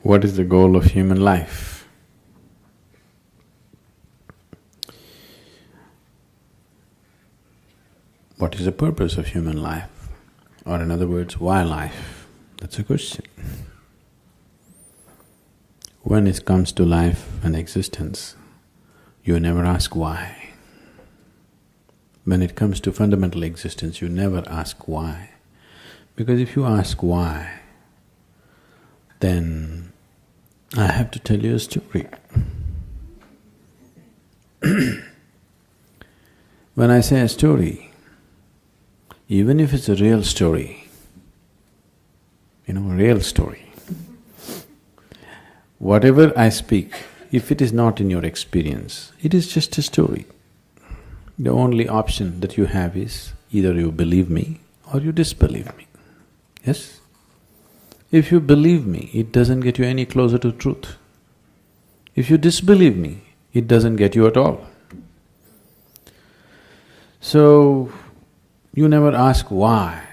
What is the goal of human life? What is the purpose of human life? Or in other words, why life? That's a question. When it comes to life and existence, you never ask why. When it comes to fundamental existence, you never ask why. Because if you ask why, then I have to tell you a story. When I say a story, even if it's a real story, a real story, whatever I speak, if it is not in your experience, it is just a story. The only option that you have is either you believe me or you disbelieve me. Yes? If you believe me, it doesn't get you any closer to truth. If you disbelieve me, it doesn't get you at all. So, you never ask why.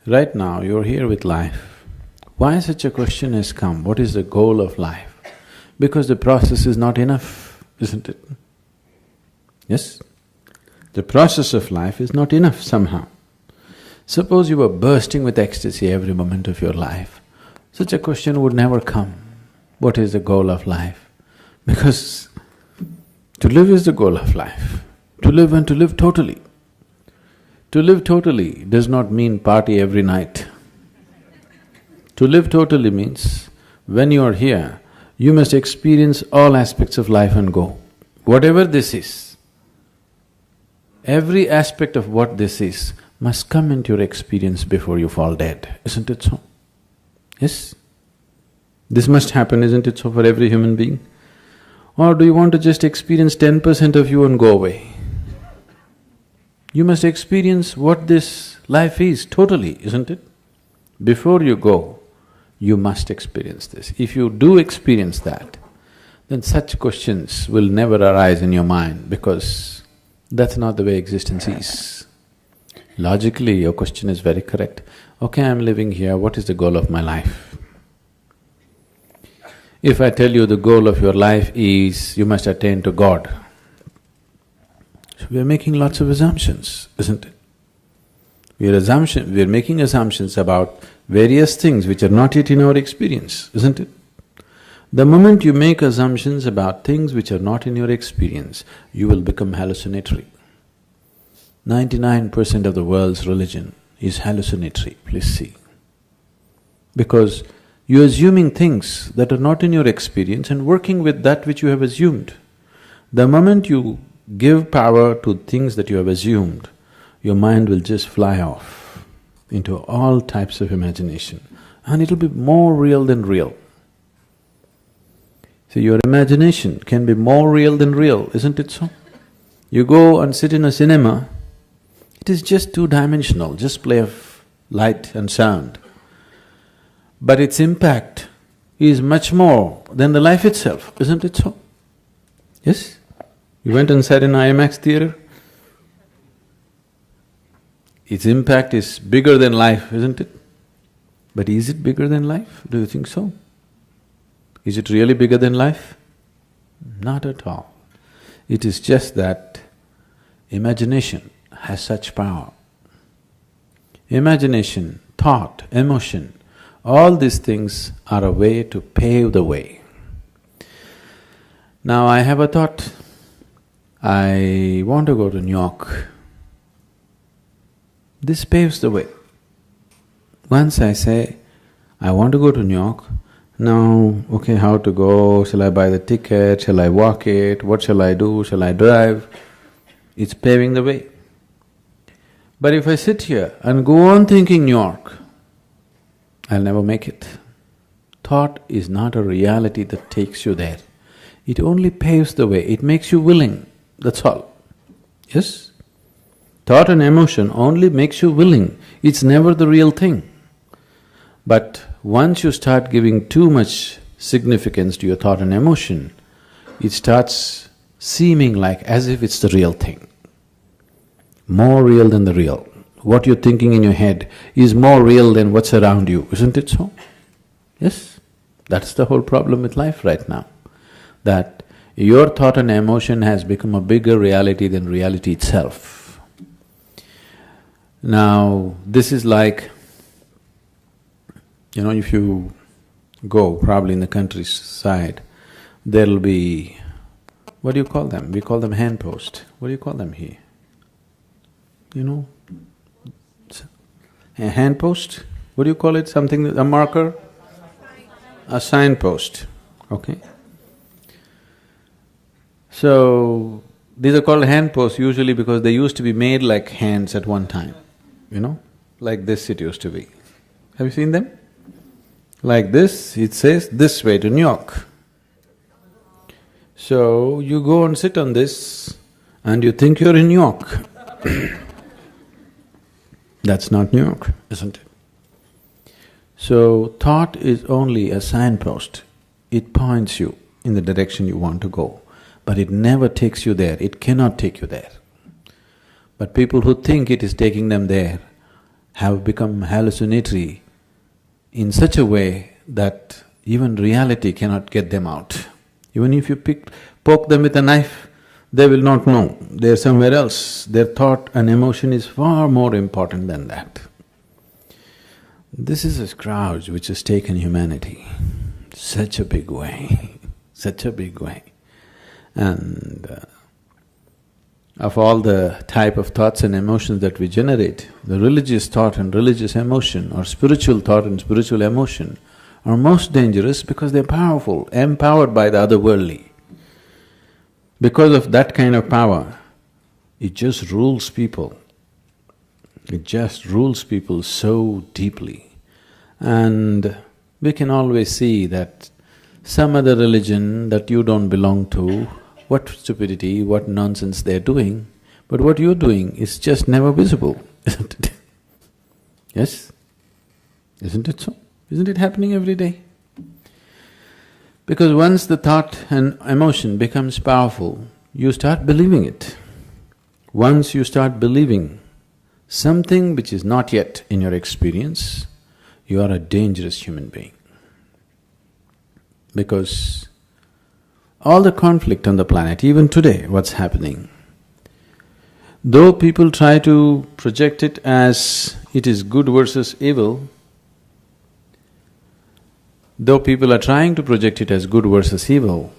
Right now, you're here with life. Why such a question has come? What is the goal of life? Because the process is not enough, isn't it? Yes? The process of life is not enough somehow. Suppose you were bursting with ecstasy every moment of your life, such a question would never come. What is the goal of life? Because to live is the goal of life. To live and to live totally. To live totally does not mean party every night. To live totally means when you are here, you must experience all aspects of life and go. Whatever this is, every aspect of what this is must come into your experience before you fall dead, isn't it so? Yes? This must happen, isn't it so, for every human being? Or do you want to just experience 10% of you and go away? You must experience what this life is totally, isn't it? Before you go, you must experience this. If you do experience that, then such questions will never arise in your mind because that's not the way existence is. Logically, your question is very correct. Okay, I'm living here, what is the goal of my life? If I tell you the goal of your life is you must attain to God, so we are making lots of assumptions, isn't it? We are making assumptions about various things which are not yet in our experience, isn't it? The moment you make assumptions about things which are not in your experience, you will become hallucinatory. 99% of the world's religion is hallucinatory, please see. Because you're assuming things that are not in your experience and working with that which you have assumed. The moment you give power to things that you have assumed, your mind will just fly off into all types of imagination and it'll be more real than real. So your imagination can be more real than real, isn't it so? You go and sit in a cinema, it is just two-dimensional, just play of light and sound. But its impact is much more than the life itself, isn't it so? Yes? You went and sat in an IMAX theatre, its impact is bigger than life, isn't it? But is it bigger than life? Do you think so? Is it really bigger than life? Not at all. It is just that imagination has such power. Imagination, thought, emotion, all these things are a way to pave the way. Now I have a thought, I want to go to New York. This paves the way. Once I say, I want to go to New York, now, okay, how to go, shall I buy the ticket, shall I walk it, what shall I do, shall I drive? It's paving the way. But if I sit here and go on thinking New York, I'll never make it. Thought is not a reality that takes you there. It only paves the way, it makes you willing, that's all. Yes? Thought and emotion only makes you willing, it's never the real thing. But once you start giving too much significance to your thought and emotion, it starts seeming like as if it's the real thing. More real than the real. What you're thinking in your head is more real than what's around you, isn't it so? Yes? That's the whole problem with life right now, that your thought and emotion has become a bigger reality than reality itself. Now, this is like, if you go probably in the countryside, there'll be, what do you call them? We call them handpost. What do you call them here? A handpost? What do you call it? Something, a marker? A signpost, okay? So, these are called handposts usually because they used to be made like hands at one time, like this it used to be. Have you seen them? Like this, it says, this way to New York. So, you go and sit on this and you think you're in New York. That's not New York, isn't it? So, thought is only a signpost. It points you in the direction you want to go, but it never takes you there, it cannot take you there. But people who think it is taking them there have become hallucinatory in such a way that even reality cannot get them out. Even if you poke them with a knife, they will not know, they're somewhere else. Their thought and emotion is far more important than that. This is a scourge which has taken humanity such a big way, such a big way. And of all the type of thoughts and emotions that we generate, the religious thought and religious emotion or spiritual thought and spiritual emotion are most dangerous because they're powerful, empowered by the otherworldly. Because of that kind of power, it just rules people. It just rules people so deeply. And we can always see that some other religion that you don't belong to, what stupidity, what nonsense they're doing, but what you're doing is just never visible, isn't it? Yes? Isn't it so? Isn't it happening every day? Because once the thought and emotion becomes powerful, you start believing it. Once you start believing something which is not yet in your experience, you are a dangerous human being. Because all the conflict on the planet, even today, what's happening, though people try to project it as it is good versus evil, though people are trying to project it as good versus evil,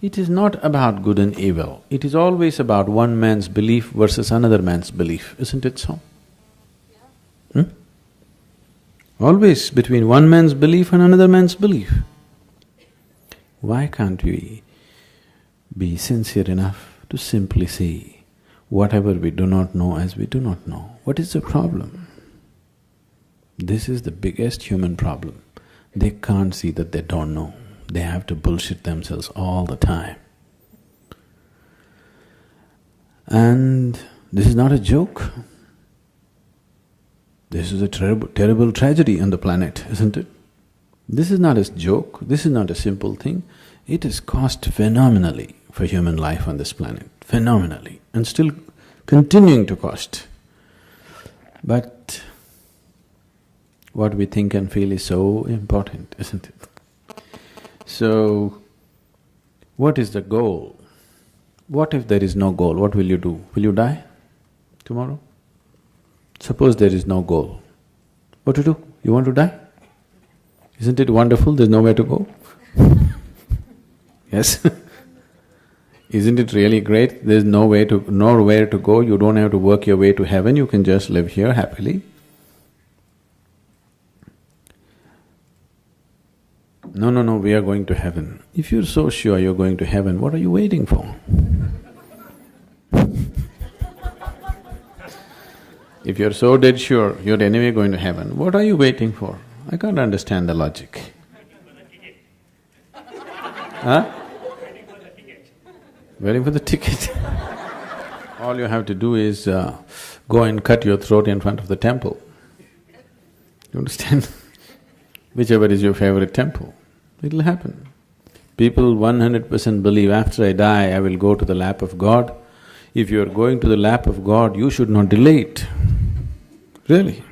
it is not about good and evil. It is always about one man's belief versus another man's belief, isn't it so? Always between one man's belief and another man's belief. Why can't we be sincere enough to simply see whatever we do not know as we do not know? What is the problem? This is the biggest human problem. They can't see that they don't know. They have to bullshit themselves all the time. And this is not a joke. This is a terrible tragedy on the planet, isn't it? This is not a joke, this is not a simple thing. It has cost phenomenally for human life on this planet, phenomenally, and still continuing to cost. But what we think and feel is so important, isn't it? So, what is the goal? What if there is no goal? What will you do? Will you die tomorrow? Suppose there is no goal. What to do? You want to die? Isn't it wonderful? There's nowhere to go. Yes? Isn't it really great? There's nowhere to go, you don't have to work your way to heaven, you can just live here happily. No, we are going to heaven. If you're so sure you're going to heaven, what are you waiting for? If you're so dead sure you're anyway going to heaven, what are you waiting for? I can't understand the logic. Huh? Waiting for the ticket. All you have to do is go and cut your throat in front of the temple. You understand? Whichever is your favorite temple, it'll happen. People 100% believe after I die, I will go to the lap of God. If you are going to the lap of God, you should not delay it. Really.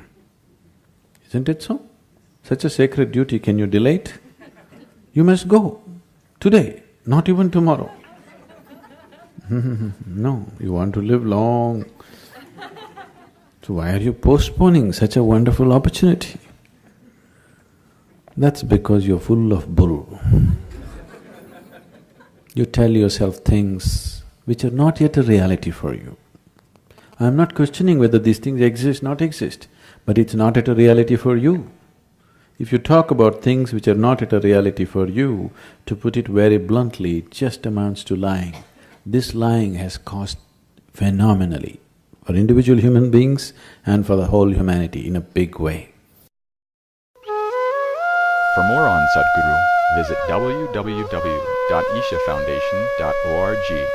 Isn't it so? Such a sacred duty, can you delay it? You must go today, not even tomorrow. No, you want to live long. So why are you postponing such a wonderful opportunity? That's because you're full of bull. You tell yourself things which are not yet a reality for you. I'm not questioning whether these things exist, not exist, but it's not yet a reality for you. If you talk about things which are not yet a reality for you, to put it very bluntly, it just amounts to lying. This lying has cost phenomenally for individual human beings and for the whole humanity in a big way. For more on Sadhguru, visit www.ishafoundation.org.